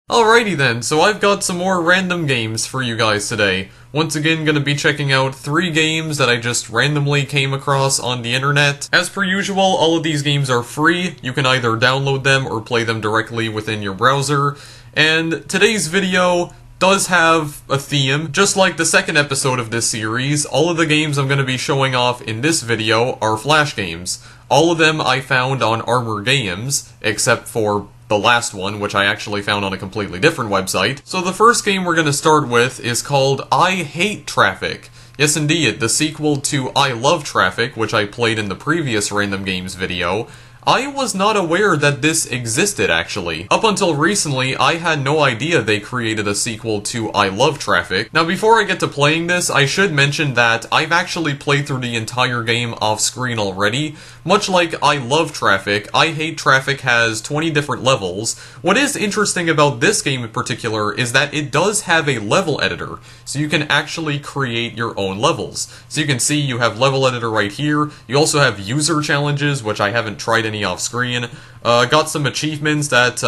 Alrighty then, so I've got some more random games for you guys today. Once again, gonna be checking out 3 games that I just randomly came across on the internet. As per usual, all of these games are free. You can either download them or play them directly within your browser. And today's video does have a theme. Just like the second episode of this series, all of the games I'm gonna be showing off in this video are Flash games. All of them I found on Armor Games, except for the last one, which I actually found on a completely different website. So the first game we're going to start with is called I Hate Traffic. Yes indeed, the sequel to I Love Traffic, which I played in the previous Random Games video. I was not aware that this existed, actually. Up until recently, I had no idea they created a sequel to I Love Traffic. Now, before I get to playing this, I should mention that I've actually played through the entire game off-screen already. Much like I Love Traffic, I Hate Traffic has 20 different levels. What is interesting about this game in particular is that it does have a level editor, so you can actually create your own levels. So you can see you have level editor right here. You also have user challenges, which I haven't tried any off-screen. Got some achievements that,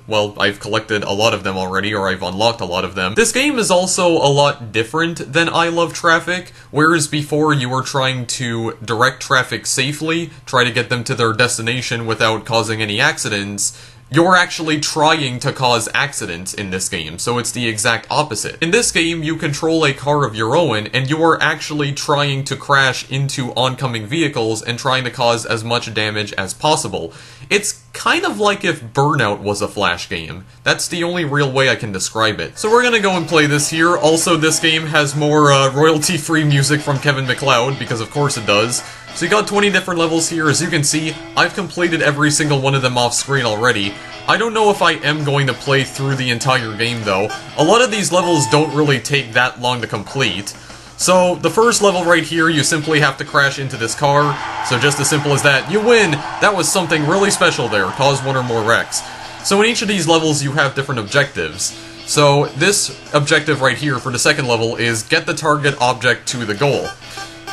well, I've collected a lot of them already, or I've unlocked a lot of them. This game is also a lot different than I Love Traffic, whereas before you were trying to direct traffic safely, try to get them to their destination without causing any accidents. You're actually trying to cause accidents in this game, so it's the exact opposite. In this game, you control a car of your own, and you are actually trying to crash into oncoming vehicles and trying to cause as much damage as possible. It's kind of like if Burnout was a Flash game. That's the only real way I can describe it. So we're gonna go and play this here. Also, this game has more royalty-free music from Kevin MacLeod, because of course it does. So you got 20 different levels here. As you can see, I've completed every single one of them off screen already. I don't know if I am going to play through the entire game though. A lot of these levels don't really take that long to complete. So the first level right here, you simply have to crash into this car. So just as simple as that, you win! That was something really special there, cause 1 or more wrecks. So in each of these levels you have different objectives. So this objective right here for the second level is get the target object to the goal.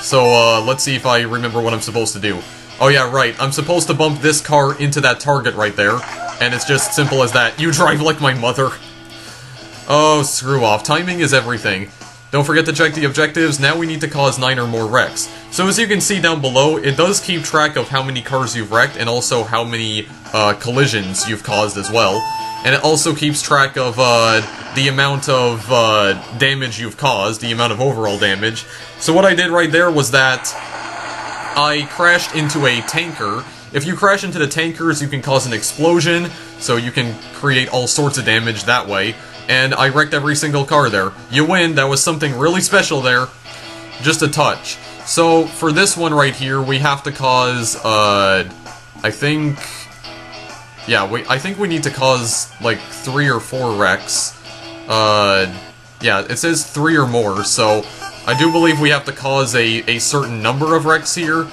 So, let's see if I remember what I'm supposed to do. Oh yeah, right, I'm supposed to bump this car into that target right there, and it's just simple as that. You drive like my mother. Oh, screw off. Timing is everything. Don't forget to check the objectives. Now we need to cause 9 or more wrecks. So as you can see down below, it does keep track of how many cars you've wrecked, and also how many, collisions you've caused as well. And it also keeps track of, the amount of, damage you've caused, the amount of overall damage. So what I did right there was that I crashed into a tanker. If you crash into the tankers, you can cause an explosion, so you can create all sorts of damage that way. And I wrecked every single car there. You win, that was something really special there. Just a touch. So, for this one right here, we have to cause, I think we need to cause, like, 3 or 4 wrecks. Yeah, it says 3 or more, so I do believe we have to cause a certain number of wrecks here.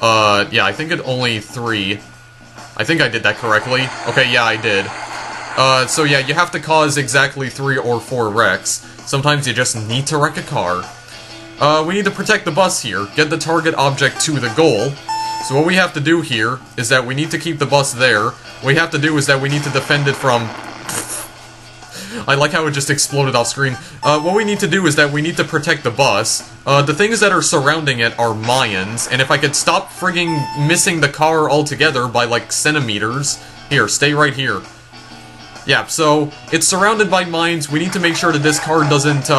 Yeah, I think only 3. I think I did that correctly. Okay, yeah, I did. So yeah, you have to cause exactly 3 or 4 wrecks. Sometimes you just need to wreck a car. We need to protect the bus here. Get the target object to the goal. So what we have to do here is that we need to keep the bus there. What we have to do is that we need to defend it from... I like how it just exploded off screen. What we need to do is that we need to protect the bus. The things that are surrounding it are mines, and if I could stop frigging missing the car altogether by like centimeters... Here, stay right here. Yeah, so it's surrounded by mines. We need to make sure that this car doesn't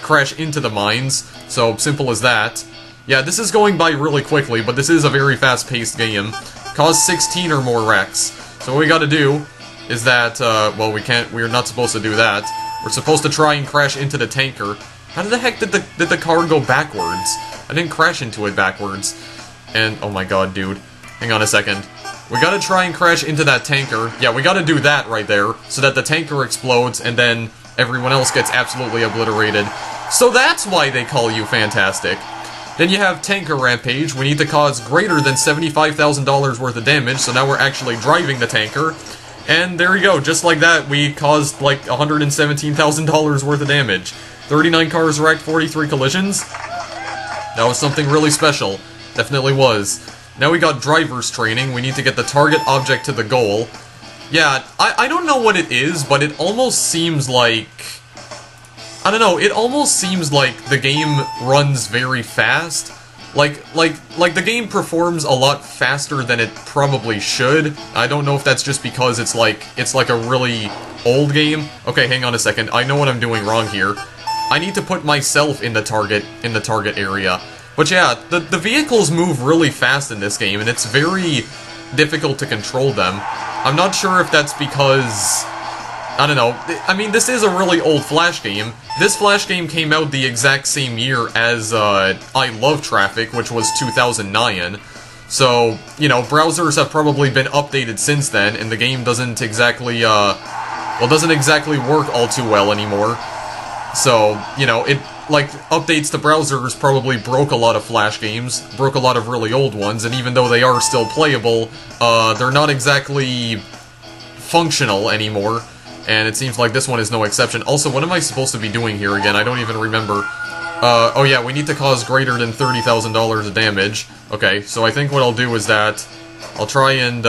crash into the mines. So simple as that. Yeah, this is going by really quickly, but this is a very fast-paced game. Cause 16 or more wrecks. So what we gotta do is that, well, we're not supposed to do that. We're supposed to try and crash into the tanker. How the heck did the car go backwards? I didn't crash into it backwards. And, oh my god, dude. Hang on a second. We gotta try and crash into that tanker. Yeah, we gotta do that right there, so that the tanker explodes, and then everyone else gets absolutely obliterated. So that's why they call you fantastic. Then you have Tanker Rampage. We need to cause greater than $75,000 worth of damage, so now we're actually driving the tanker. And there you go, just like that, we caused like $117,000 worth of damage. 39 cars wrecked, 43 collisions. That was something really special. Definitely was. Now we got driver's training. We need to get the target object to the goal. Yeah, I don't know what it is, but it almost seems like... I don't know, it almost seems like the game runs very fast. Like the game performs a lot faster than it probably should. I don't know if that's just because it's like a really old game. Okay, hang on a second. I know what I'm doing wrong here. I need to put myself in the target area. But yeah, the vehicles move really fast in this game, and it's very difficult to control them. I'm not sure if that's because... I don't know. I mean, this is a really old Flash game. This Flash game came out the exact same year as I Love Traffic, which was 2009. So, you know, browsers have probably been updated since then, and the game doesn't exactly, doesn't exactly work all too well anymore. So, you know, it, like, updates to browsers probably broke a lot of Flash games, broke a lot of really old ones, and even though they are still playable, they're not exactly functional anymore. And it seems like this one is no exception. Also, what am I supposed to be doing here again? I don't even remember. Oh yeah, we need to cause greater than $30,000 of damage. Okay, so I think what I'll do is that I'll try and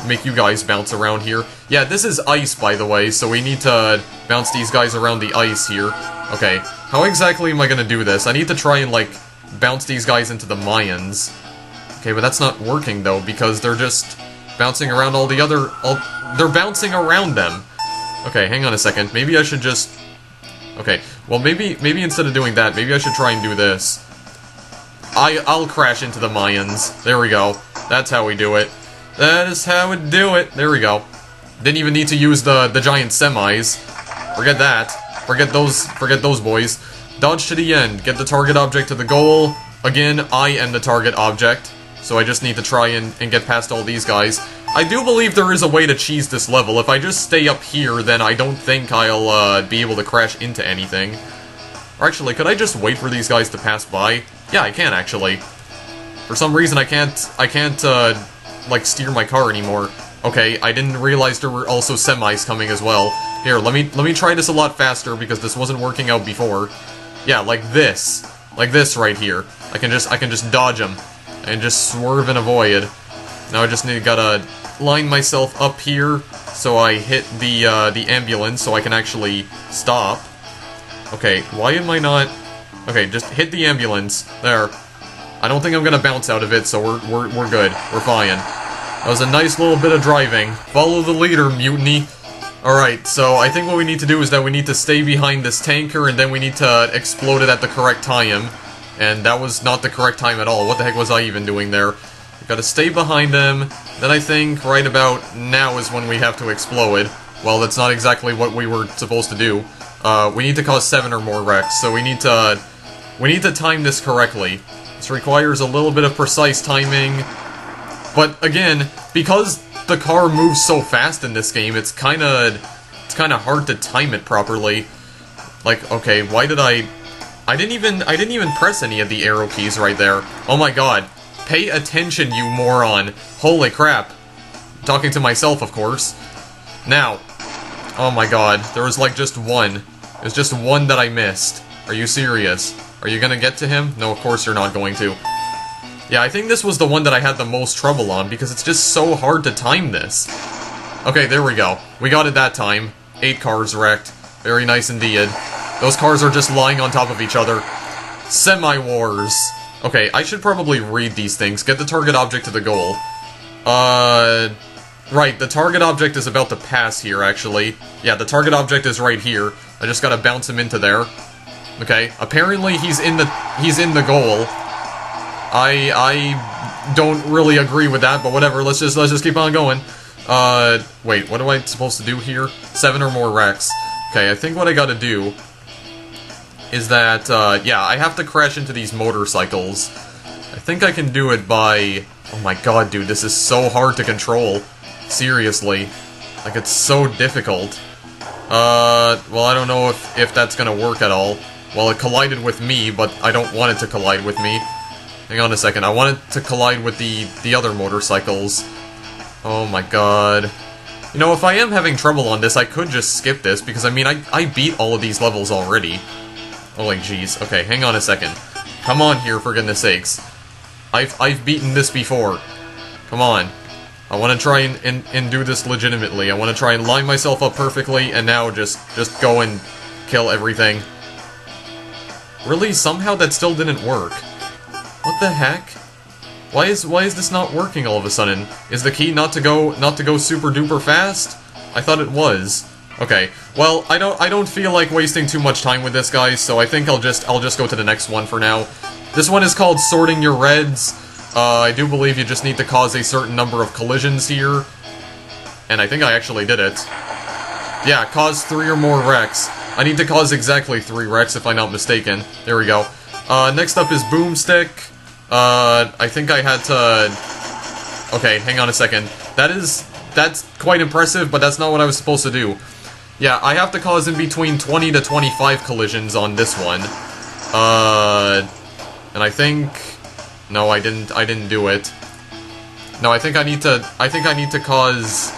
make you guys bounce around here. Yeah, this is ice, by the way, so we need to bounce these guys around the ice here. Okay, how exactly am I gonna do this? I need to try and, like, bounce these guys into the Mayans. Okay, but that's not working, though, because they're just bouncing around all the other... they're bouncing around them. Okay, hang on a second. Maybe I should just... Okay, well, maybe instead of doing that, maybe I should try and do this. I'll crash into the Mayans. There we go. That's how we do it. That is how we do it. There we go. Didn't even need to use the giant semis. Forget that. Forget those boys. Dodge to the end. Get the target object to the goal. Again, I am the target object. So I just need to try and get past all these guys. I do believe there is a way to cheese this level. If I just stay up here, then I don't think I'll be able to crash into anything. Or actually, could I just wait for these guys to pass by? Yeah, I can, actually. For some reason, I can't, like, steer my car anymore. Okay, I didn't realize there were also semis coming as well. Here, let me try this a lot faster, because this wasn't working out before. Yeah, like this. Like this right here. I can just dodge them. And just swerve and avoid. Now I just gotta line myself up here, so I hit the ambulance, so I can actually stop. Okay, why am I not... Okay, just hit the ambulance. There. I don't think I'm gonna bounce out of it, so we're good. We're fine. That was a nice little bit of driving. Follow the leader, mutiny. Alright, so I think what we need to do is that we need to stay behind this tanker, and then we need to explode it at the correct time. And that was not the correct time at all. What the heck was I even doing there? Gotta stay behind him. Then I think right about now is when we have to explode. Well, that's not exactly what we were supposed to do. We need to cause 7 or more wrecks, so we need to time this correctly. This requires a little bit of precise timing. But again, because the car moves so fast in this game, it's kinda hard to time it properly. Like, okay, why did I didn't even press any of the arrow keys right there. Oh my god. Pay attention, you moron. Holy crap. I'm talking to myself, of course. Now. Oh my god. There was like just one. There's just one that I missed. Are you serious? Are you gonna get to him? No, of course you're not going to. Yeah, I think this was the one that I had the most trouble on, because it's just so hard to time this. Okay, there we go. We got it that time. 8 cars wrecked. Very nice indeed. Those cars are just lying on top of each other. Semi-wars. Okay, I should probably read these things. Get the target object to the goal. Right, the target object is about to pass here, actually. Yeah, the target object is right here. I just gotta bounce him into there. Okay, apparently he's in the goal. I don't really agree with that, but whatever, let's just keep on going. Wait, what am I supposed to do here? 7 or more wrecks. Okay, I think what I gotta do is that, yeah, I have to crash into these motorcycles. I think I can do it by... Oh my god, dude, this is so hard to control. Seriously. Like, it's so difficult. Well, I don't know if that's gonna work at all. Well, it collided with me, but I don't want it to collide with me. Hang on a second, I want it to collide with the other motorcycles. Oh my god. You know, if I am having trouble on this, I could just skip this, because, I mean, I beat all of these levels already. Holy jeez. Okay, hang on a second. Come on here, for goodness sakes. I've beaten this before. Come on. I want to try and do this legitimately. I want to try and line myself up perfectly, and now just go and kill everything. Really? Somehow that still didn't work. What the heck? Why is this not working all of a sudden? Is the key not to go super duper fast? I thought it was. Okay. Well, I don't feel like wasting too much time with this, guys, so I think I'll just go to the next one for now. This one is called Sorting Your Reds. I do believe you just need to cause a certain number of collisions here. And I think I actually did it. Yeah, cause 3 or more wrecks. I need to cause exactly 3 wrecks if I'm not mistaken. There we go. Next up is Boomstick. I think I had to... Okay, hang on a second. That's quite impressive, but that's not what I was supposed to do. Yeah, I have to cause in between 20 to 25 collisions on this one. And I think... No, I didn't do it. No, I think I need to cause...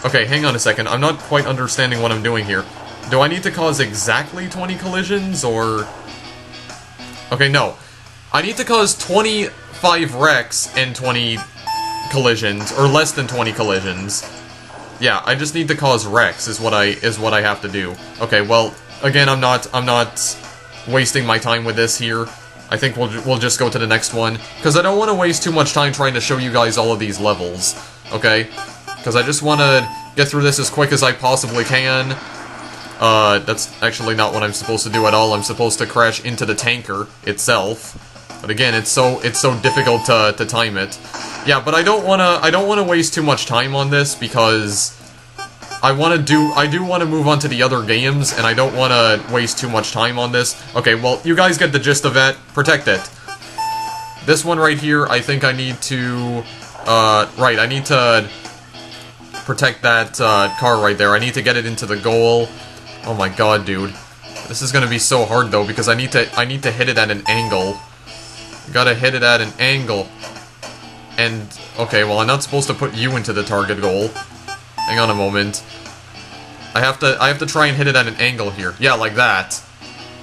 Okay, hang on a second. I'm not quite understanding what I'm doing here. Do I need to cause exactly 20 collisions, or... Okay, no. I need to cause 25 wrecks and 20 collisions, or less than 20 collisions. Yeah, I just need to cause wrecks is what I have to do. Okay, well, again, I'm not wasting my time with this here. I think we'll just go to the next one, because I don't want to waste too much time trying to show you guys all of these levels, okay? Because I just want to get through this as quick as I possibly can. That's actually not what I'm supposed to do at all. I'm supposed to crash into the tanker itself. But again, it's so difficult to time it. Yeah, but I don't wanna waste too much time on this, because I do want to move on to the other games, and I don't want to waste too much time on this. Okay, well, you guys get the gist of it. Protect it. This one right here, I think I need to... right, I need to protect that car right there. I need to get it into the goal. Oh my god, dude. This is gonna be so hard, though, because I need to hit it at an angle. Gotta hit it at an angle. And, okay, well, I'm not supposed to put you into the target goal. Hang on a moment. I have to try and hit it at an angle here. Yeah, like that.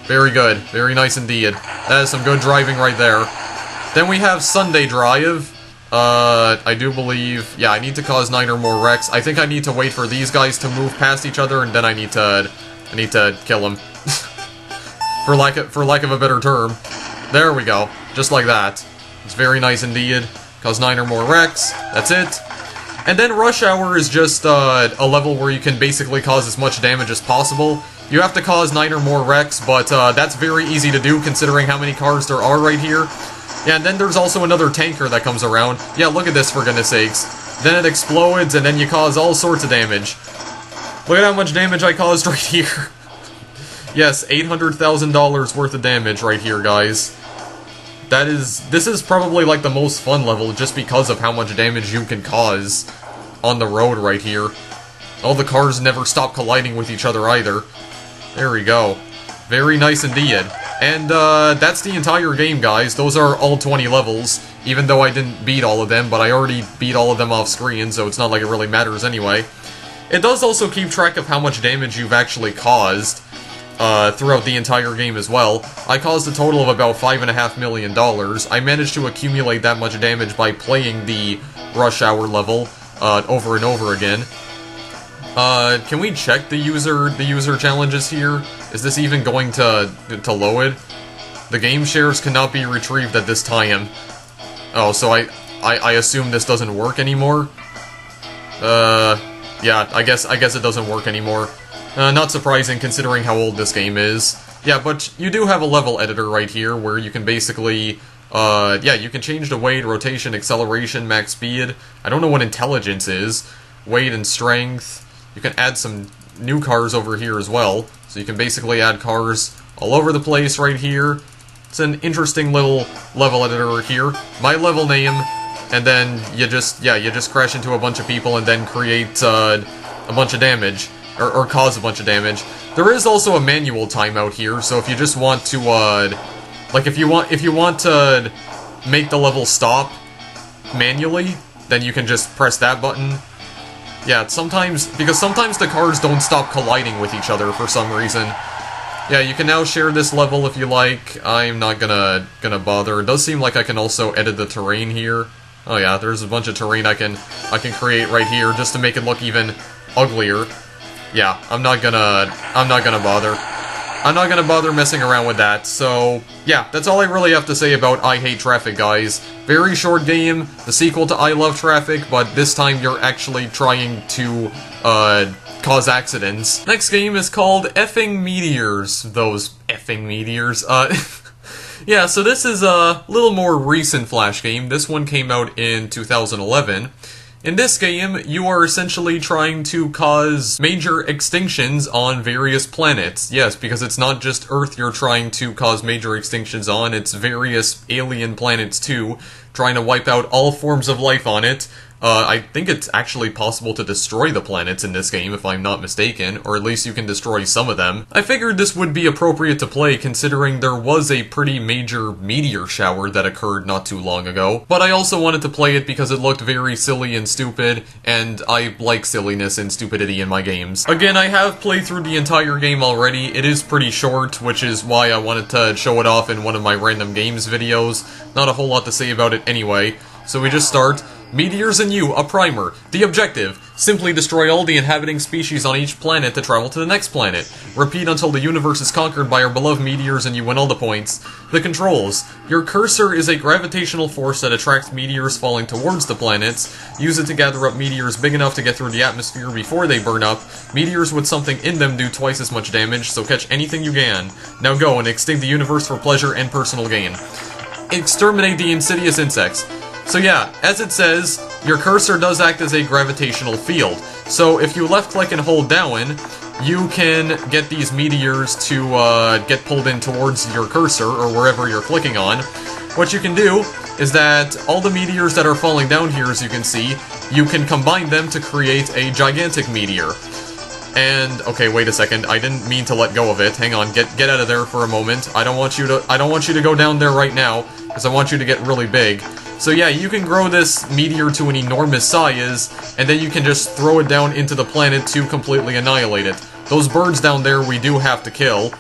Very good. Very nice indeed. That is some good driving right there. Then we have Sunday Drive. I do believe... Yeah, I need to cause 9 or more wrecks. I think I need to wait for these guys to move past each other, and then I need to kill them. for lack of a better term. There we go. Just like that. It's very nice indeed. Cause 9 or more wrecks. That's it. And then Rush Hour is just a level where you can basically cause as much damage as possible. You have to cause 9 or more wrecks, but that's very easy to do considering how many cars there are right here. Yeah, and then there's also another tanker that comes around. Yeah, look at this, for goodness sakes. Then it explodes, and then you cause all sorts of damage. Look at how much damage I caused right here. Yes, $800,000 worth of damage right here, guys. This is probably like the most fun level just because of how much damage you can cause on the road right here. All the cars never stop colliding with each other either. There we go. Very nice indeed. And that's the entire game, guys. Those are all 20 levels, even though I didn't beat all of them, but I already beat all of them off screen, so it's not like it really matters anyway. It does also keep track of how much damage you've actually caused. Throughout the entire game as well. I caused a total of about $5.5 million. I managed to accumulate that much damage by playing the Rush Hour level over and over again. Can we check the user challenges here? Is this even going to load? The game shares cannot be retrieved at this time. Oh, so I assume this doesn't work anymore? Yeah, I guess it doesn't work anymore. Not surprising considering how old this game is. Yeah, but you do have a level editor right here where you can basically, yeah, you can change the weight, rotation, acceleration, max speed. I don't know what intelligence is. Weight and strength. You can add some new cars over here as well. So you can basically add cars all over the place right here. It's an interesting little level editor here. My level name, and then you just crash into a bunch of people and then create a bunch of damage. Or cause a bunch of damage. There is also a manual timeout here, so if you just want to, like if you want to make the level stop manually, then you can just press that button. Yeah, because sometimes the cars don't stop colliding with each other for some reason. Yeah, you can now share this level if you like. I'm not gonna bother. It does seem like I can also edit the terrain here. Oh yeah, there's a bunch of terrain I can create right here just to make it look even uglier. Yeah, I'm not gonna bother. I'm not gonna bother messing around with that, so yeah, that's all I really have to say about I Hate Traffic, guys. Very short game, the sequel to I Love Traffic, but this time you're actually trying to, cause accidents. Next game is called Effing Meteors. Those effing meteors. Yeah, so this is a little more recent Flash game. This one came out in 2011. In this game, you are essentially trying to cause major extinctions on various planets. Yes, because it's not just Earth you're trying to cause major extinctions on, it's various alien planets too, trying to wipe out all forms of life on it. I think it's actually possible to destroy the planets in this game, if I'm not mistaken, or at least you can destroy some of them. I figured this would be appropriate to play considering there was a pretty major meteor shower that occurred not too long ago, but I also wanted to play it because it looked very silly and stupid, and I like silliness and stupidity in my games. Again, I have played through the entire game already. It is pretty short, which is why I wanted to show it off in one of my random games videos. Not a whole lot to say about it anyway, so we just start. Meteors and you, a primer. The objective, simply destroy all the inhabiting species on each planet to travel to the next planet. Repeat until the universe is conquered by our beloved meteors and you win all the points. The controls, your cursor is a gravitational force that attracts meteors falling towards the planets. Use it to gather up meteors big enough to get through the atmosphere before they burn up. Meteors with something in them do twice as much damage, so catch anything you can. Now go and extinct the universe for pleasure and personal gain. Exterminate the insidious insects. So yeah, as it says, your cursor does act as a gravitational field. So if you left-click and hold down, you can get these meteors to get pulled in towards your cursor, or wherever you're clicking on. What you can do is that all the meteors that are falling down here, as you can see, you can combine them to create a gigantic meteor. And, okay, wait a second, I didn't mean to let go of it. Hang on, get out of there for a moment. I don't want you to go down there right now, because I want you to get really big. So yeah, you can grow this meteor to an enormous size, and then you can just throw it down into the planet to completely annihilate it. Those birds down there we do have to kill.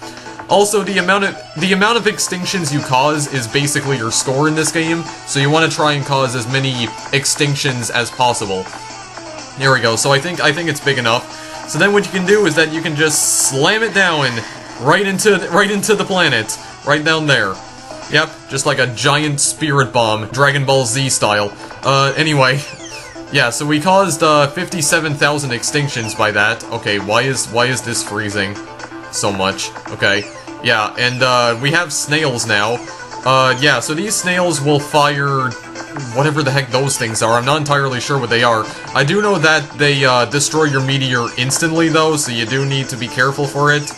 Also, the amount of extinctions you cause is basically your score in this game, so you want to try and cause as many extinctions as possible. Here we go, so I think it's big enough. So then what you can do is that you can just slam it down right into the planet, right down there. Yep, just like a giant spirit bomb, Dragon Ball Z style. Anyway, yeah, so we caused 57,000 extinctions by that. Okay, why is this freezing so much? Okay, yeah, and we have snails now. Yeah, so these snails will fire whatever the heck those things are. I'm not entirely sure what they are. I do know that they destroy your meteor instantly though, so you do need to be careful for it.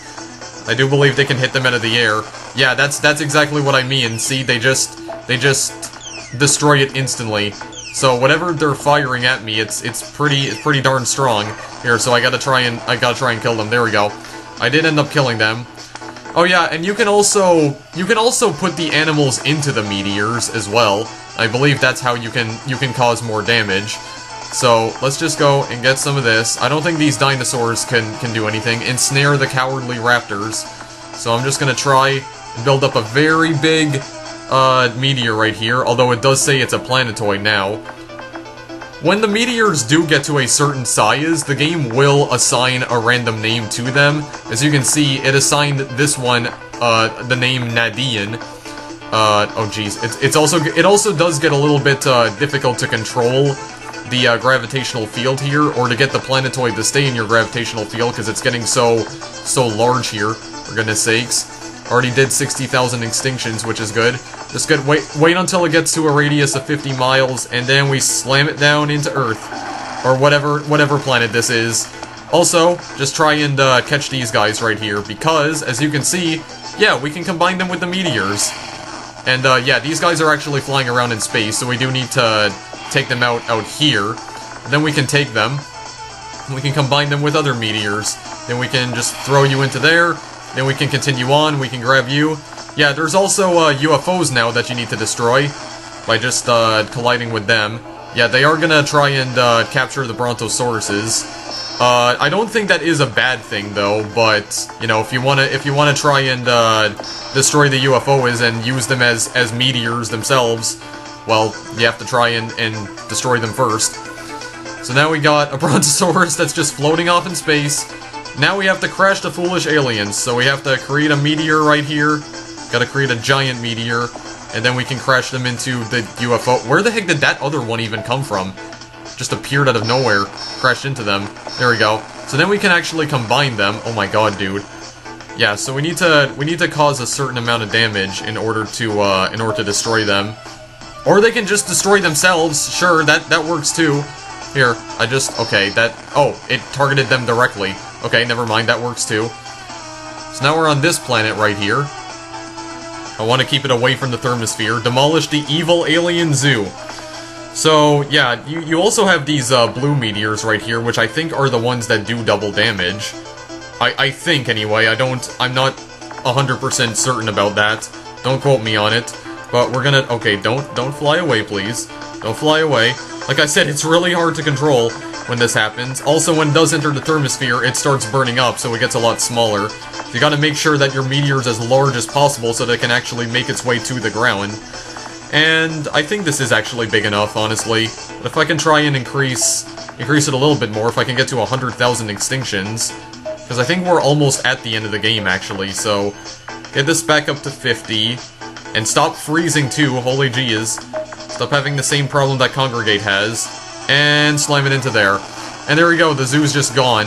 I do believe they can hit them out of the air. Yeah, that's exactly what I mean. See, they just destroy it instantly. So whatever they're firing at me, it's pretty darn strong. Here, so I gotta try and kill them. There we go. I did end up killing them. Oh yeah, and you can also put the animals into the meteors as well. I believe that's how you can cause more damage. So, let's just go and get some of this. I don't think these dinosaurs can do anything. Ensnare the cowardly raptors. So I'm just gonna try and build up a very big meteor right here, although it does say it's a planetoid now. When the meteors do get to a certain size, the game will assign a random name to them. As you can see, it assigned this one the name Nadian. Oh geez, it also does get a little bit difficult to control the gravitational field here, or to get the planetoid to stay in your gravitational field, because it's getting so large here, for goodness sakes. Already did 60,000 extinctions, which is good. Just good. Wait until it gets to a radius of 50 miles, and then we slam it down into Earth. Or whatever planet this is. Also, just try and catch these guys right here, because, as you can see, yeah, we can combine them with the meteors. And yeah, these guys are actually flying around in space, so we do need to take them out here. Then we can take them. We can combine them with other meteors. Then we can just throw you into there. Then we can continue on. We can grab you. Yeah, there's also UFOs now that you need to destroy by just colliding with them. Yeah, they are gonna try and capture the Brontosauruses. I don't think that is a bad thing though, but you know, if you wanna try and destroy the UFOs and use them as meteors themselves, well, you have to try and destroy them first. So now we got a Brontosaurus that's just floating off in space. Now we have to crash the foolish aliens, so we have to create a meteor right here. Gotta create a giant meteor, and then we can crash them into the UFO. Where the heck did that other one even come from? Just appeared out of nowhere, crashed into them. There we go. So then we can actually combine them. Oh my god, dude. Yeah, so we need to cause a certain amount of damage in order to destroy them. Or they can just destroy themselves. Sure, that works too. Here, okay, it targeted them directly. Okay, never mind, that works too. So now we're on this planet right here. I want to keep it away from the thermosphere. Demolish the evil alien zoo. So, yeah, you also have these blue meteors right here, which I think are the ones that do double damage. I think, anyway. I'm not 100% certain about that. Don't quote me on it. But we're gonna... Okay, don't fly away, please. Don't fly away. Like I said, it's really hard to control when this happens. Also, when it does enter the thermosphere, it starts burning up, so it gets a lot smaller. So you gotta make sure that your meteor's as large as possible so that it can actually make its way to the ground. And I think this is actually big enough, honestly. But if I can try and increase it a little bit more, if I can get to 100,000 extinctions, because I think we're almost at the end of the game, actually, so get this back up to 50, and stop freezing too, holy jeez. Stop having the same problem that Congregate has, and slam it into there. And there we go, the zoo's just gone.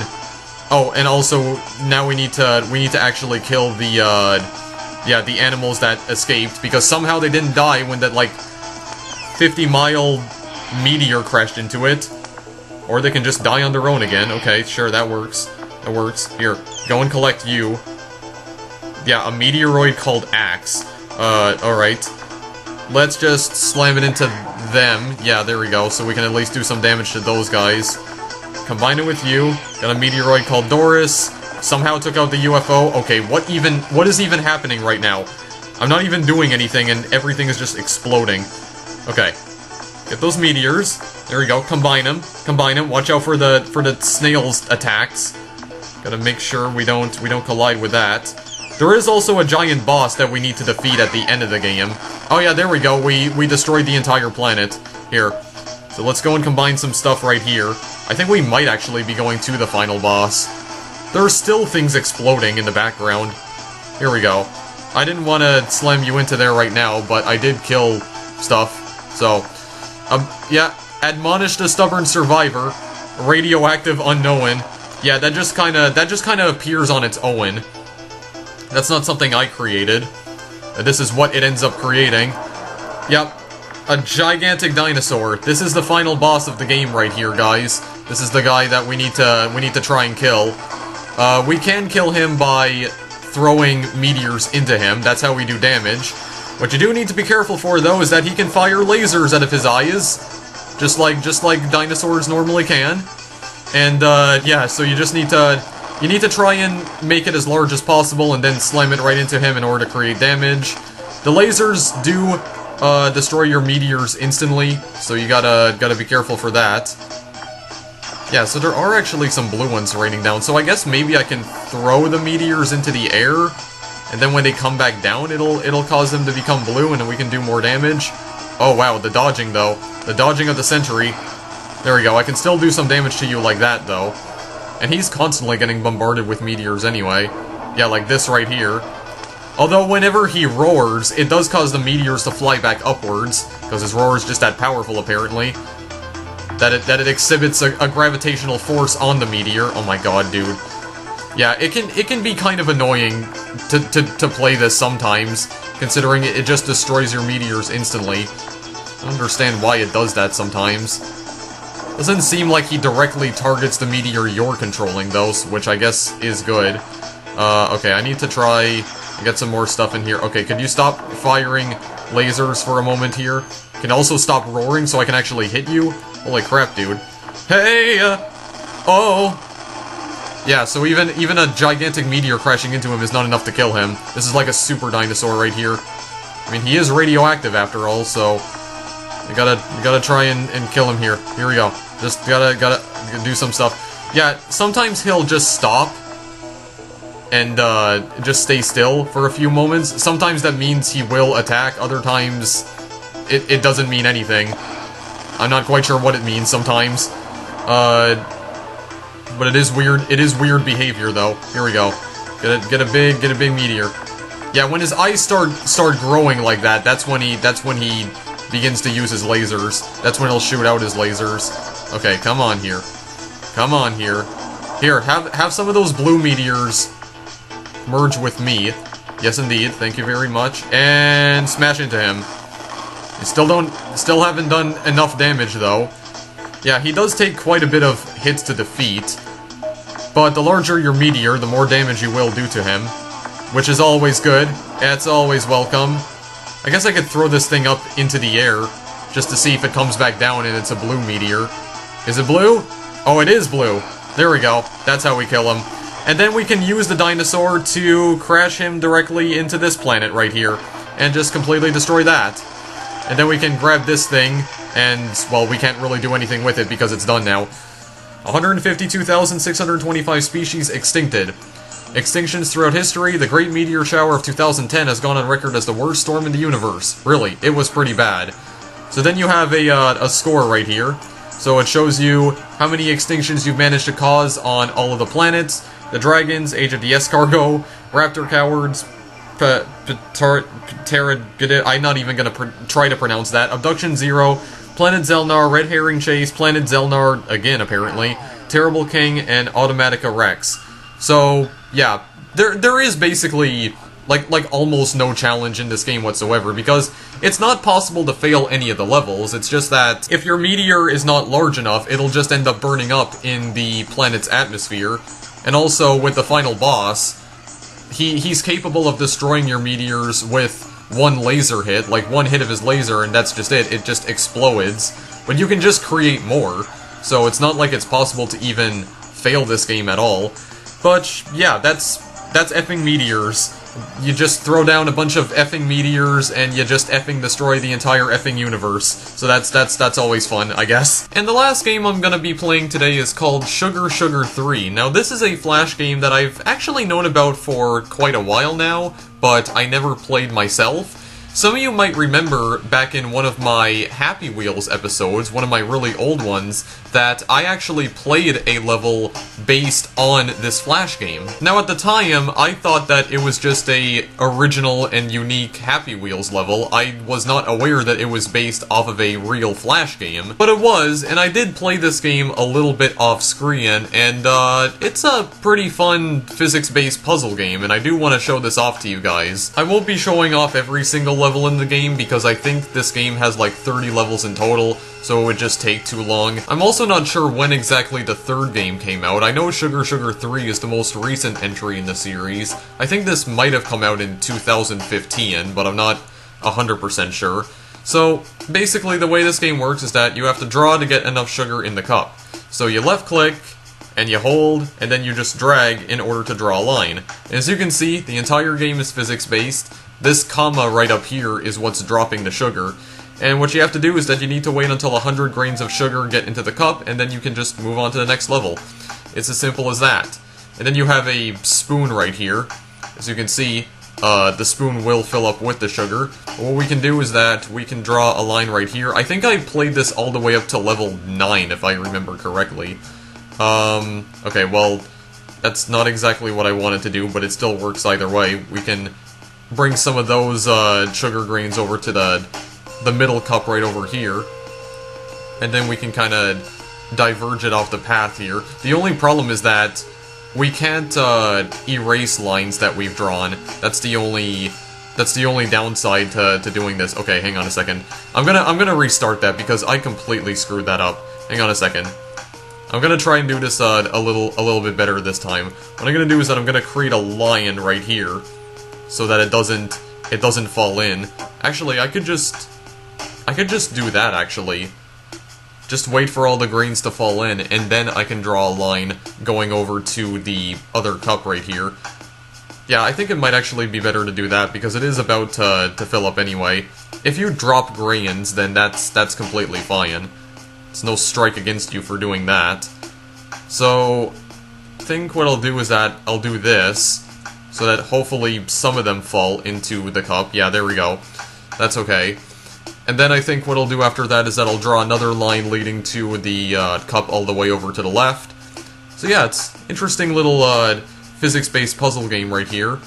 Oh, and also, now we need to actually kill the animals that escaped, because somehow they didn't die when that, like, 50-mile meteor crashed into it. Or they can just die on their own again. Okay, sure, that works. That works. Here, go and collect you. Yeah, a meteoroid called Axe. Alright. Let's just slam it into them. Yeah, there we go, so we can at least do some damage to those guys. Combine it with you. Got a meteoroid called Doris. Somehow took out the UFO. Okay, what is even happening right now? I'm not even doing anything and everything is just exploding. Okay. Get those meteors. There we go. Combine them. Combine them. Watch out for the snails' attacks. Gotta make sure we don't collide with that. There is also a giant boss that we need to defeat at the end of the game. Oh yeah, there we go. We destroyed the entire planet. Here. So let's go and combine some stuff right here. I think we might actually be going to the final boss. There are still things exploding in the background. Here we go. I didn't want to slam you into there right now, but I did kill stuff. So, yeah, admonish the stubborn survivor. Radioactive unknown. Yeah, that just kind of appears on its own. That's not something I created. This is what it ends up creating. Yep. A gigantic dinosaur. This is the final boss of the game right here, guys. This is the guy that we need to try and kill. We can kill him by throwing meteors into him. That's how we do damage. What you do need to be careful for, though, is that he can fire lasers out of his eyes, just like dinosaurs normally can. And yeah, so you just need to try and make it as large as possible, and then slam it right into him in order to create damage. The lasers do destroy your meteors instantly, so you gotta be careful for that. Yeah, so there are actually some blue ones raining down, so I guess maybe I can throw the meteors into the air, and then when they come back down, it'll cause them to become blue, and then we can do more damage. Oh wow, the dodging though. The dodging of the sentry. There we go, I can still do some damage to you like that though. And he's constantly getting bombarded with meteors anyway. Yeah, like this right here. Although whenever he roars, it does cause the meteors to fly back upwards, because his roar is just that powerful apparently. That it exhibits a gravitational force on the meteor. Oh my god, dude. Yeah, it can be kind of annoying to play this sometimes, considering it just destroys your meteors instantly. I don't understand why it does that sometimes. Doesn't seem like he directly targets the meteor you're controlling, though, which I guess is good. Okay, I need to try and get some more stuff in here. Okay, could you stop firing lasers for a moment here? Can also stop roaring so I can actually hit you? Holy crap, dude. Hey! Oh! Yeah, so even a gigantic meteor crashing into him is not enough to kill him. This is like a super dinosaur right here. I mean, he is radioactive after all, so you gotta try and kill him here. Here we go. Just gotta do some stuff. Yeah, sometimes he'll just stop and just stay still for a few moments. Sometimes that means he will attack. Other times it doesn't mean anything. I'm not quite sure what it means sometimes. But it is weird behavior though. Here we go. Get a big meteor. Yeah, when his eyes start growing like that, that's when he begins to use his lasers. That's when he'll shoot out his lasers. Okay, come on here. Come on here. Here, have some of those blue meteors merge with me. Yes, indeed. Thank you very much. And smash into him. You still haven't done enough damage though. Yeah, he does take quite a bit of hits to defeat. But the larger your meteor, the more damage you will do to him. Which is always good. It's always welcome. I guess I could throw this thing up into the air, just to see if it comes back down and it's a blue meteor. Is it blue? Oh, it is blue. There we go. That's how we kill him. And then we can use the dinosaur to crash him directly into this planet right here, and just completely destroy that. And then we can grab this thing, and, well, we can't really do anything with it because it's done now. 152,625 species extincted. Extinctions throughout history, the Great Meteor Shower of 2010 has gone on record as the worst storm in the universe. Really, it was pretty bad. So then you have a score right here. So it shows you how many extinctions you've managed to cause on all of the planets. The Dragons, Age of the Escargot, Raptor Cowards, I'm not even gonna try to pronounce that. Abduction Zero, Planet Zelnar, Red Herring Chase, Planet Zelnar, again apparently, Terrible King, and Automatica Rex. So, yeah, there is basically, like almost no challenge in this game whatsoever, because it's not possible to fail any of the levels. It's just that if your meteor is not large enough, it'll just end up burning up in the planet's atmosphere. And also, with the final boss, he's capable of destroying your meteors with one laser hit, like one hit of his laser, and that's just it. It just explodes. But you can just create more, so it's not like it's possible to even fail this game at all. But, yeah, that's effing Meteors. You just throw down a bunch of effing meteors, and you just effing destroy the entire effing universe. So that's always fun, I guess. And the last game I'm gonna be playing today is called Sugar Sugar 3. Now, this is a Flash game that I've actually known about for quite a while now, but I never played myself. Some of you might remember back in one of my Happy Wheels episodes, one of my really old ones, that I actually played a level based on this Flash game. Now at the time, I thought that it was just a original and unique Happy Wheels level. I was not aware that it was based off of a real Flash game. But it was, and I did play this game a little bit off screen, and it's a pretty fun physics-based puzzle game, and I do want to show this off to you guys. I won't be showing off every single level in the game because I think this game has like 30 levels in total, so it would just take too long. I'm also not sure when exactly the third game came out. I know Sugar Sugar 3 is the most recent entry in the series. I think this might have come out in 2015, but I'm not 100% sure. So, basically the way this game works is that you have to draw to get enough sugar in the cup. So you left click, and you hold, and then you just drag in order to draw a line. And as you can see, the entire game is physics-based. This comma right up here is what's dropping the sugar. And what you have to do is that you need to wait until 100 grains of sugar get into the cup, and then you can just move on to the next level. It's as simple as that. And then you have a spoon right here. As you can see, the spoon will fill up with the sugar. But what we can do is that we can draw a line right here. I think I played this all the way up to level 9, if I remember correctly. Okay, well, that's not exactly what I wanted to do, but it still works either way. We can bring some of those sugar grains over to the middle cup right over here, and then we can kind of diverge it off the path here. The only problem is that we can't erase lines that we've drawn. That's the only downside to doing this. Okay, hang on a second. I'm gonna restart that because I completely screwed that up. Hang on a second. I'm gonna try and do this a little bit better this time. What I'm gonna do is that I'm gonna create a line right here, so that it doesn't fall in. Actually, I could just do that, actually. Just wait for all the grains to fall in, and then I can draw a line going over to the other cup right here. Yeah, I think it might actually be better to do that, because it is about to fill up anyway. If you drop grains, then that's completely fine. It's no strike against you for doing that. So, I think what I'll do is that I'll do this, so that hopefully some of them fall into the cup. Yeah, there we go. That's okay. And then I think what I'll do after that is that I'll draw another line leading to the cup all the way over to the left. So yeah, it's interesting little physics-based puzzle game right here.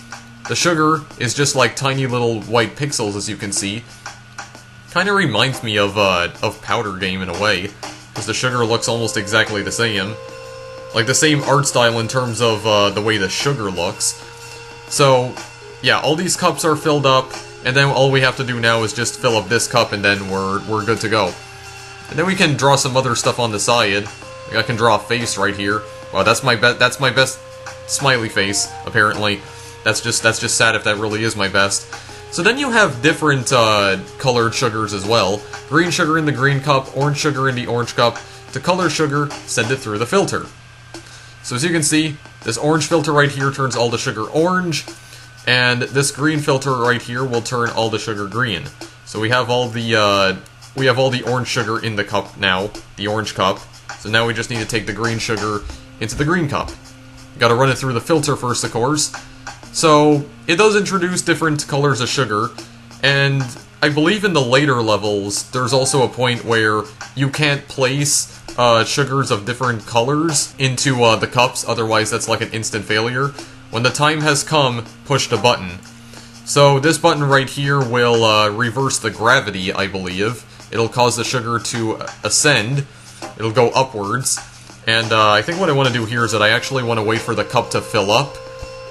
The sugar is just like tiny little white pixels, as you can see. Kind of reminds me of Powder Game in a way, because the sugar looks almost exactly the same. Like the same art style in terms of the way the sugar looks. So yeah, all these cups are filled up. And then all we have to do now is just fill up this cup, and then we're good to go. And then we can draw some other stuff on the side. Like I can draw a face right here. Wow, that's my best smiley face. Apparently, that's just sad if that really is my best. So then you have different colored sugars as well. Green sugar in the green cup, orange sugar in the orange cup. To color sugar, send it through the filter. So as you can see, this orange filter right here turns all the sugar orange. And this green filter right here will turn all the sugar green. So we have all the orange sugar in the cup now, the orange cup. So now we just need to take the green sugar into the green cup. Gotta run it through the filter first, of course. So it does introduce different colors of sugar, and I believe in the later levels there's also a point where you can't place sugars of different colors into the cups, otherwise that's like an instant failure. When the time has come, push the button. So this button right here will reverse the gravity, I believe. It'll cause the sugar to ascend. It'll go upwards. And I think what I want to do here is that I actually want to wait for the cup to fill up.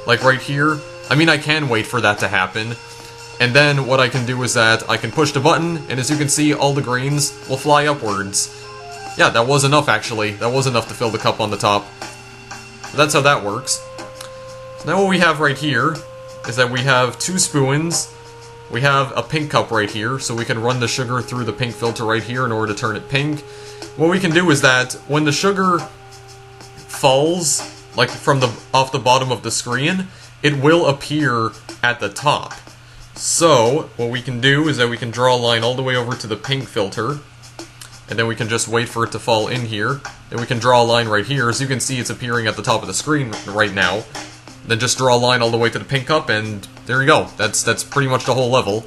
Like right here. I mean, I can wait for that to happen. And then what I can do is that I can push the button, and as you can see, all the grains will fly upwards. Yeah, that was enough actually. That was enough to fill the cup on the top. That's how that works. So now what we have right here is that we have 2 spoons, we have a pink cup right here, so we can run the sugar through the pink filter right here in order to turn it pink. What we can do is that when the sugar falls, like from off the bottom of the screen, it will appear at the top. So what we can do is that we can draw a line all the way over to the pink filter, and then we can just wait for it to fall in here. Then we can draw a line right here. As you can see, it's appearing at the top of the screen right now. Then just draw a line all the way to the pink cup, and there you go. That's pretty much the whole level.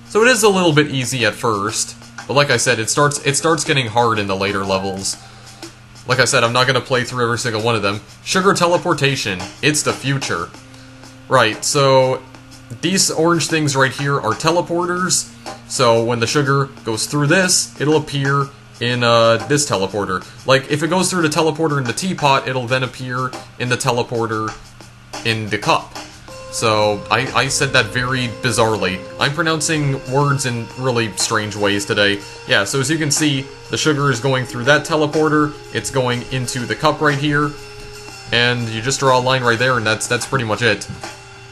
So it is a little bit easy at first, but like I said, it starts getting hard in the later levels. Like I said, I'm not going to play through every single one of them. Sugar teleportation. It's the future. Right, so these orange things right here are teleporters. So when the sugar goes through this, it'll appear in this teleporter. Like, if it goes through the teleporter in the teapot, it'll then appear in the teleporter in the cup. So, I said that very bizarrely. I'm pronouncing words in really strange ways today. Yeah, so as you can see, the sugar is going through that teleporter, it's going into the cup right here, and you just draw a line right there, and that's pretty much it.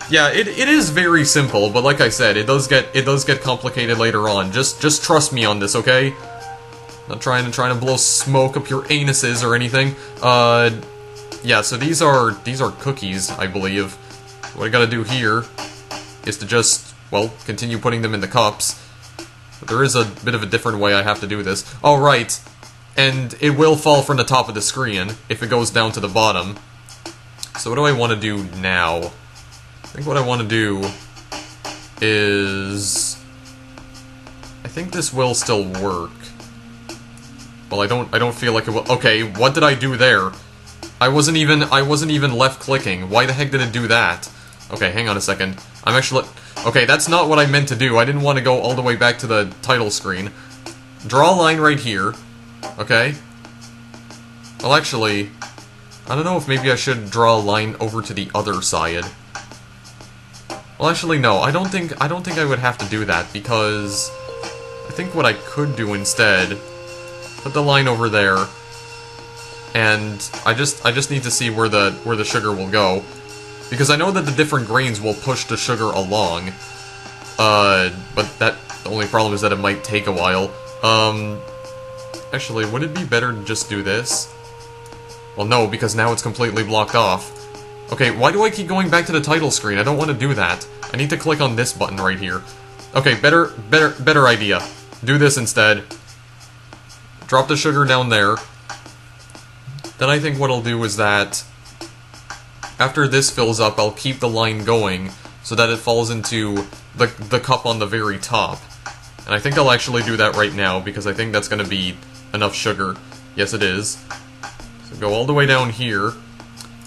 Yeah, it is very simple, but like I said, it does get complicated later on. Just trust me on this, okay? Not trying to blow smoke up your anuses or anything. Yeah, so these are cookies, I believe. What I gotta do here is to just, well, continue putting them in the cups. But there is a bit of a different way I have to do this. Oh, right. And it will fall from the top of the screen if it goes down to the bottom. So what do I want to do now? I think what I want to do is... I think this will still work. Well, I don't feel like it will... Okay, what did I do there? I wasn't even left-clicking. Why the heck did it do that? Okay, hang on a second. I'm actually... Okay, that's not what I meant to do. I didn't want to go all the way back to the title screen. Draw a line right here. Okay? Well, actually... I don't know if maybe I should draw a line over to the other side. Well, actually, no. I don't think I would have to do that, because... I think what I could do instead... Put the line over there... And I just need to see where the sugar will go, because I know that the different grains will push the sugar along. But the only problem is that it might take a while. Actually, would it be better to just do this? Well, no, because now it's completely blocked off. Okay, why do I keep going back to the title screen? I don't want to do that. I need to click on this button right here. Okay, better idea. Do this instead. Drop the sugar down there. Then I think what I'll do is that, after this fills up, I'll keep the line going, so that it falls into the cup on the very top. And I think I'll actually do that right now, because I think that's gonna be enough sugar. Yes, it is. So go all the way down here.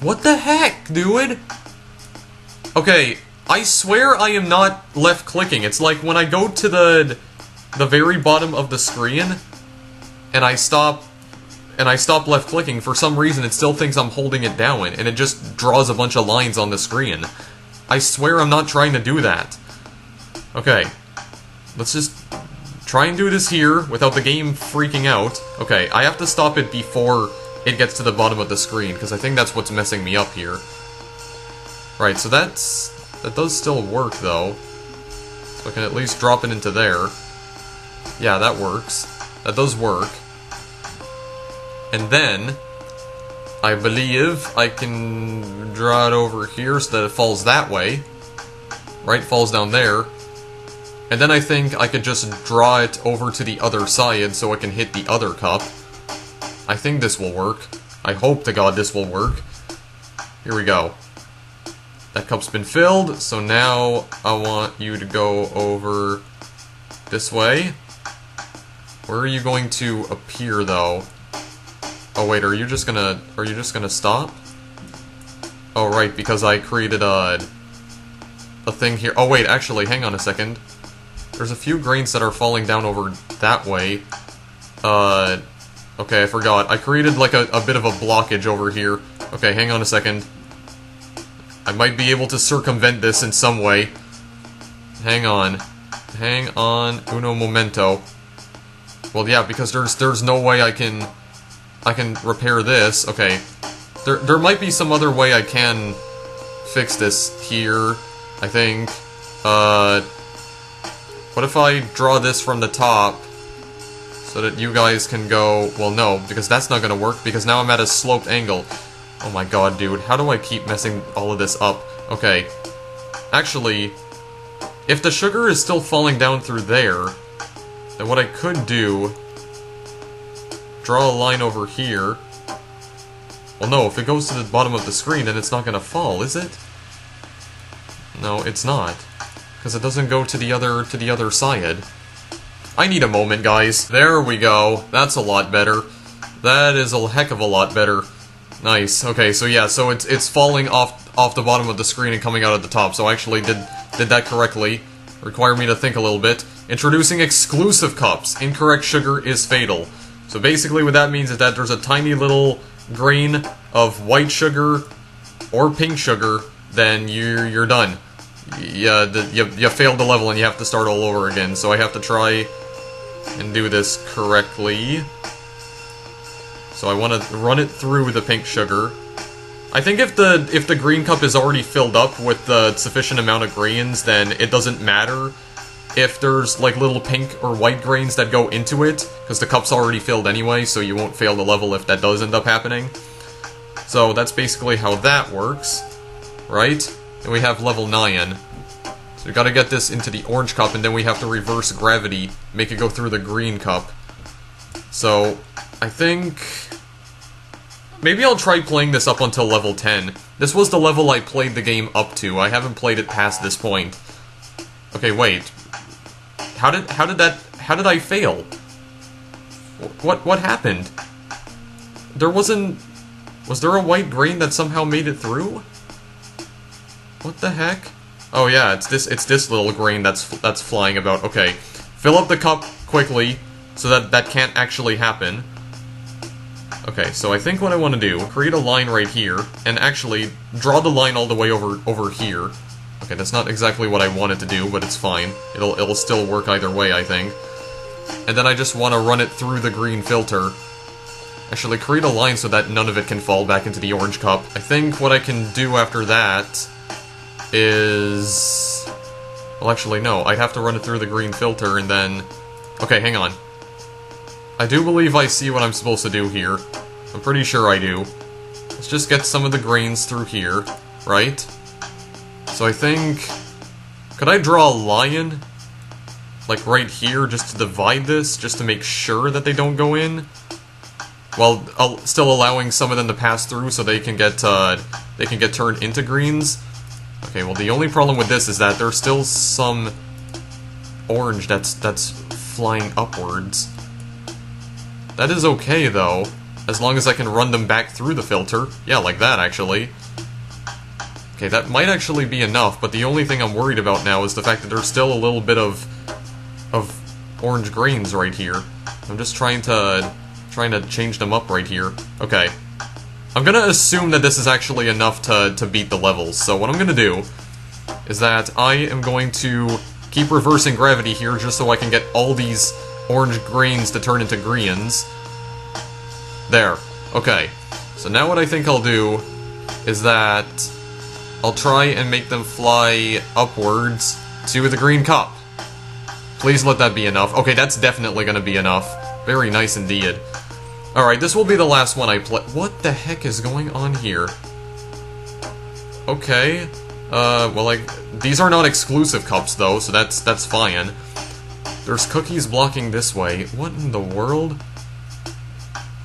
What the heck, dude? Okay, I swear I am not left-clicking. It's like when I go to the very bottom of the screen, and I stop left-clicking, for some reason it still thinks I'm holding it down, and it just draws a bunch of lines on the screen. I swear I'm not trying to do that. Okay, let's just try and do this here without the game freaking out. Okay, I have to stop it before it gets to the bottom of the screen, because I think that's what's messing me up here. Right, so that does still work, though. So I can at least drop it into there. Yeah, that works. That does work. And then, I believe I can draw it over here so that it falls that way. Right, falls down there. And then I think I could just draw it over to the other side so it can hit the other cup. I think this will work. I hope to God this will work. Here we go. That cup's been filled, so now I want you to go over this way. Where are you going to appear, though? Oh wait, are you just gonna stop? Oh right, because I created a thing here. Oh wait, actually, hang on a second. There's a few grains that are falling down over that way. Okay, I forgot. I created like a bit of a blockage over here. Okay, hang on a second. I might be able to circumvent this in some way. Hang on. Hang on. Uno momento. Well, yeah, because there's no way I can repair this. Okay. There might be some other way I can fix this here, I think. What if I draw this from the top so that you guys can go... Well, no, because that's not gonna work, because now I'm at a sloped angle. Oh my god, dude. How do I keep messing all of this up? Okay. Actually, if the sugar is still falling down through there, then what I could do... Draw a line over here. Well, no, if it goes to the bottom of the screen, then it's not gonna fall, is it? No, it's not. Because it doesn't go to the other side. I need a moment, guys. There we go. That's a lot better. That is a heck of a lot better. Nice. Okay, so yeah, so it's falling off the bottom of the screen and coming out at the top. So I actually did that correctly. Require me to think a little bit. Introducing exclusive cups. Incorrect sugar is fatal. So basically what that means is that there's a tiny little grain of white sugar or pink sugar, then you're done. You failed the level and you have to start all over again. So I have to try and do this correctly. So I want to run it through the pink sugar. I think if the green cup is already filled up with the sufficient amount of grains, then it doesn't matter if there's like little pink or white grains that go into it, because the cup's already filled anyway, so you won't fail the level if that does end up happening. So that's basically how that works, right? And we have level 9. So we gotta get this into the orange cup, and then we have to reverse gravity, make it go through the green cup. So, I think... maybe I'll try playing this up until level 10. This was the level I played the game up to. I haven't played it past this point. Okay, wait. How did I fail? What happened? There wasn't... was there a white grain that somehow made it through? What the heck? Oh yeah, it's this little grain that's flying about. Okay. Fill up the cup quickly so that can't actually happen. Okay, so I think what I want to do, create a line right here, and actually draw the line all the way over here. Okay, that's not exactly what I wanted to do, but it's fine. It'll still work either way, I think. And then I just want to run it through the green filter. Actually, create a line so that none of it can fall back into the orange cup. I think what I can do after that is... well, actually, no. I'd have to run it through the green filter and then... okay, hang on. I do believe I see what I'm supposed to do here. I'm pretty sure I do. Let's just get some of the grains through here, right? So I think... could I draw a line? Like right here, just to divide this, just to make sure that they don't go in? While still allowing some of them to pass through so they can get turned into greens. Okay, well the only problem with this is that there's still some orange that's flying upwards. That is okay, though, as long as I can run them back through the filter. Yeah, like that, actually. Okay, that might actually be enough, but the only thing I'm worried about now is the fact that there's still a little bit of orange grains right here. I'm just trying to change them up right here. Okay. I'm gonna assume that this is actually enough to beat the levels, so what I'm gonna do is that I am going to keep reversing gravity here just so I can get all these orange grains to turn into greens. There. Okay. So now what I think I'll do is that I'll try and make them fly upwards to the green cup. Please let that be enough. Okay, that's definitely gonna be enough. Very nice indeed. Alright, this will be the last one I play. What the heck is going on here? Okay. Well, like, these are not exclusive cups, though, so that's fine. There's cookies blocking this way. What in the world?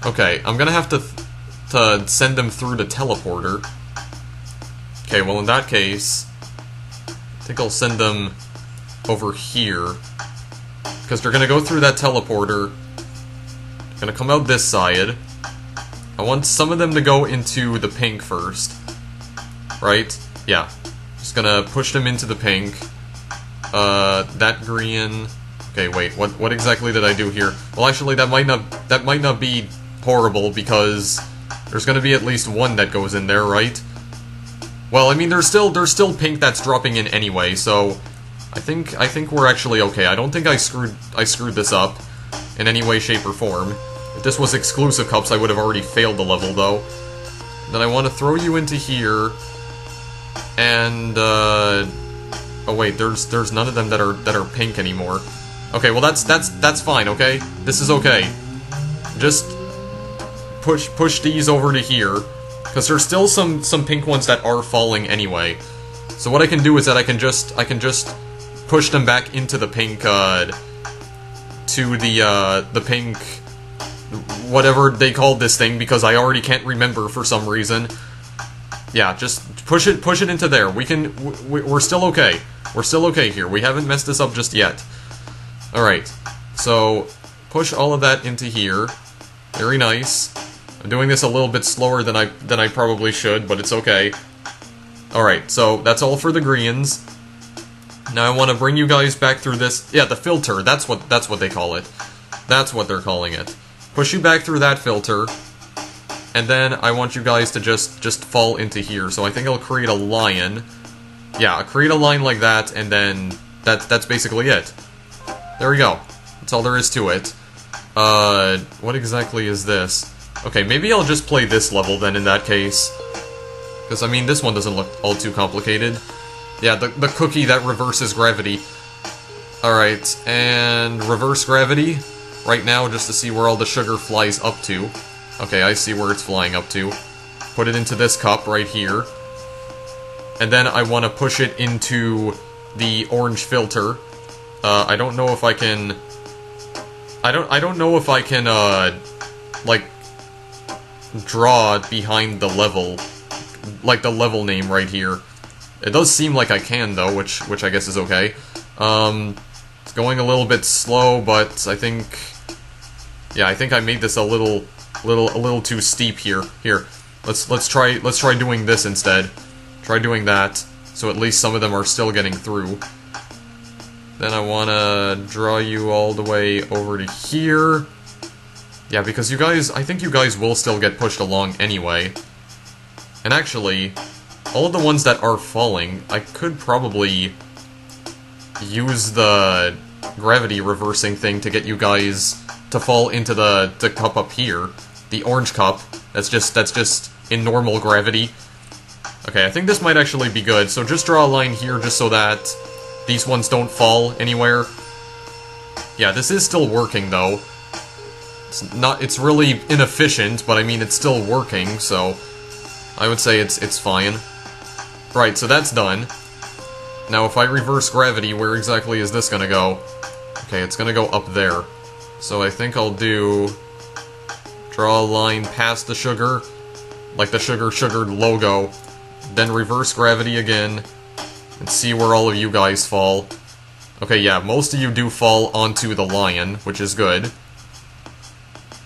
Okay, I'm gonna have to send them through the teleporter. Okay, well, in that case, I think I'll send them over here. Because they're gonna go through that teleporter. They're gonna come out this side. I want some of them to go into the pink first. Right? Yeah. Just gonna push them into the pink. That green. Okay, wait. What exactly did I do here? Well, actually, that might not be horrible because there's gonna be at least one that goes in there, right? Well, I mean, there's still pink that's dropping in anyway, so I think we're actually okay. I don't think I screwed this up in any way, shape, or form. If this was exclusive cups, I would have already failed the level, though. Then I want to throw you into here, and oh wait, there's none of them that are pink anymore. Okay, well that's fine. Okay, this is okay. Just push these over to here, because there's still some pink ones that are falling anyway. So what I can do is that I can just push them back into the pink to the pink, whatever they called this thing, because I already can't remember for some reason. Yeah, just push it into there. We're still okay. We're still okay here. We haven't messed this up just yet. Alright, so push all of that into here. Very nice. I'm doing this a little bit slower than I probably should, but it's okay. Alright, so that's all for the greens. Now I want to bring you guys back through this. Yeah, the filter. That's what they call it. That's what they're calling it. Push you back through that filter, and then I want you guys to just fall into here. So I think I'll create a line. Yeah, I'll create a line like that, and then that's basically it. There we go. That's all there is to it. What exactly is this? Okay, maybe I'll just play this level then in that case. Because, I mean, this one doesn't look all too complicated. Yeah, the cookie that reverses gravity. Alright, and reverse gravity right now just to see where all the sugar flies up to. Okay, I see where it's flying up to. Put it into this cup right here. And then I want to push it into the orange filter. I don't know if I can... I don't know if I can, like, draw behind the level. Like the level name right here. It does seem like I can, though, which I guess is okay. It's going a little bit slow, but I think... Yeah, I think I made this a little too steep here. Here, let's try doing this instead. Try doing that, so at least some of them are still getting through. Then I wanna draw you all the way over to here. Yeah, because you guys, I think you guys will still get pushed along anyway. And actually, all of the ones that are falling, I could probably use the gravity reversing thing to get you guys to fall into the cup up here. The orange cup. That's just in normal gravity. Okay, I think this might actually be good. So just draw a line here just so that these ones don't fall anywhere. Yeah, this is still working though. It's really inefficient, but I mean it's still working, so I would say it's fine. Right, so that's done. Now if I reverse gravity, where exactly is this gonna go? Okay, it's gonna go up there. So I think I'll draw a line past the sugar, like the sugar logo, then reverse gravity again, and see where all of you guys fall. Okay, yeah, most of you do fall onto the lion, which is good.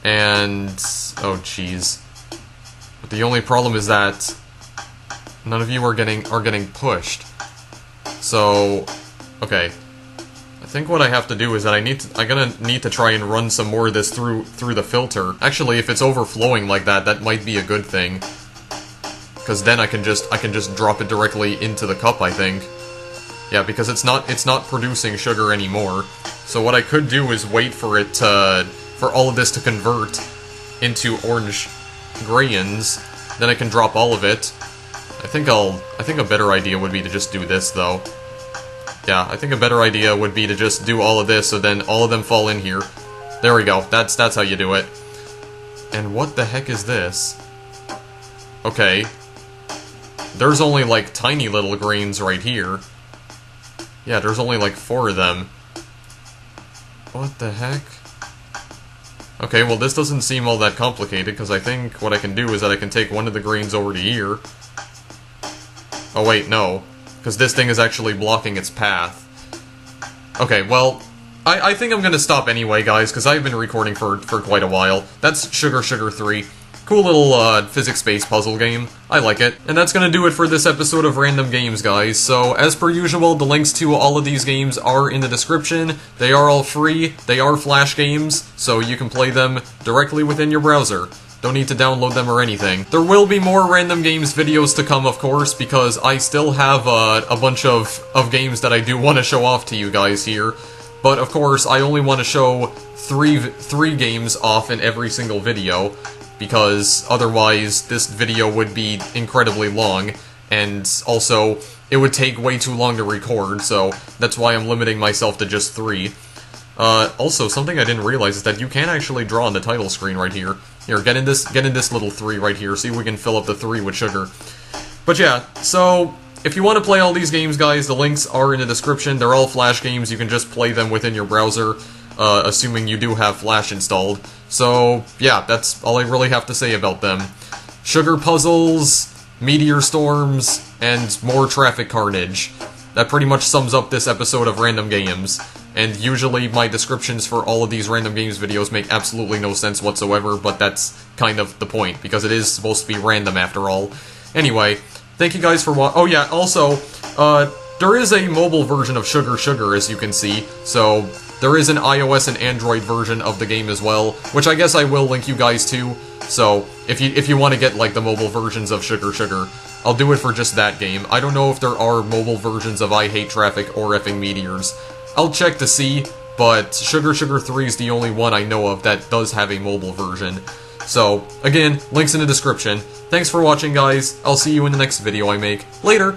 And... oh, jeez. But the only problem is that none of you are getting pushed. So... okay. I think what I have to do is that I'm gonna need to try and run some more of this through the filter. Actually, if it's overflowing like that, that might be a good thing. Because then I can just drop it directly into the cup, I think. Yeah, because it's not producing sugar anymore. So what I could do is wait for it for all of this to convert into orange grayons. Then I can drop all of it. I think a better idea would be to just do this though. Yeah, I think a better idea would be to just do all of this, so then all of them fall in here. There we go. That's how you do it. And what the heck is this? Okay. There's only, like, tiny little grains right here. Yeah, there's only, like, 4 of them. What the heck? Okay, well, this doesn't seem all that complicated, because I think what I can do is that I can take one of the grains over to here. Oh, wait, no. Because this thing is actually blocking its path. Okay, well, I think I'm gonna stop anyway, guys, because I've been recording for quite a while. That's Sugar 3. Cool little, physics-based puzzle game. I like it. And that's gonna do it for this episode of Random Games, guys. So, as per usual, the links to all of these games are in the description. They are all free. They are Flash games, so you can play them directly within your browser. Don't need to download them or anything. There will be more Random Games videos to come, of course, because I still have a bunch of games that I do want to show off to you guys here. But, of course, I only want to show three games off in every single video, because otherwise this video would be incredibly long, and also it would take way too long to record, so that's why I'm limiting myself to just 3. Also, something I didn't realize is that you can actually draw on the title screen right here. Here, get in this little 3 right here, see if we can fill up the 3 with sugar. But yeah, so, if you want to play all these games, guys, the links are in the description. They're all Flash games, you can just play them within your browser, assuming you do have Flash installed. So, yeah, that's all I really have to say about them. Sugar puzzles, meteor storms, and more traffic carnage. That pretty much sums up this episode of Random Games. And usually my descriptions for all of these Random Games videos make absolutely no sense whatsoever, but that's kind of the point, because it is supposed to be random after all. Anyway, thank you guys for watching. Oh yeah, also, there is a mobile version of Sugar, as you can see, so there is an iOS and Android version of the game as well, which I guess I will link you guys to, so if you want to get, like, the mobile versions of Sugar, I'll do it for just that game. I don't know if there are mobile versions of I Hate Traffic or Effing Meteors. I'll check to see, but Sugar 3 is the only one I know of that does have a mobile version. So, again, links in the description. Thanks for watching, guys. I'll see you in the next video I make. Later!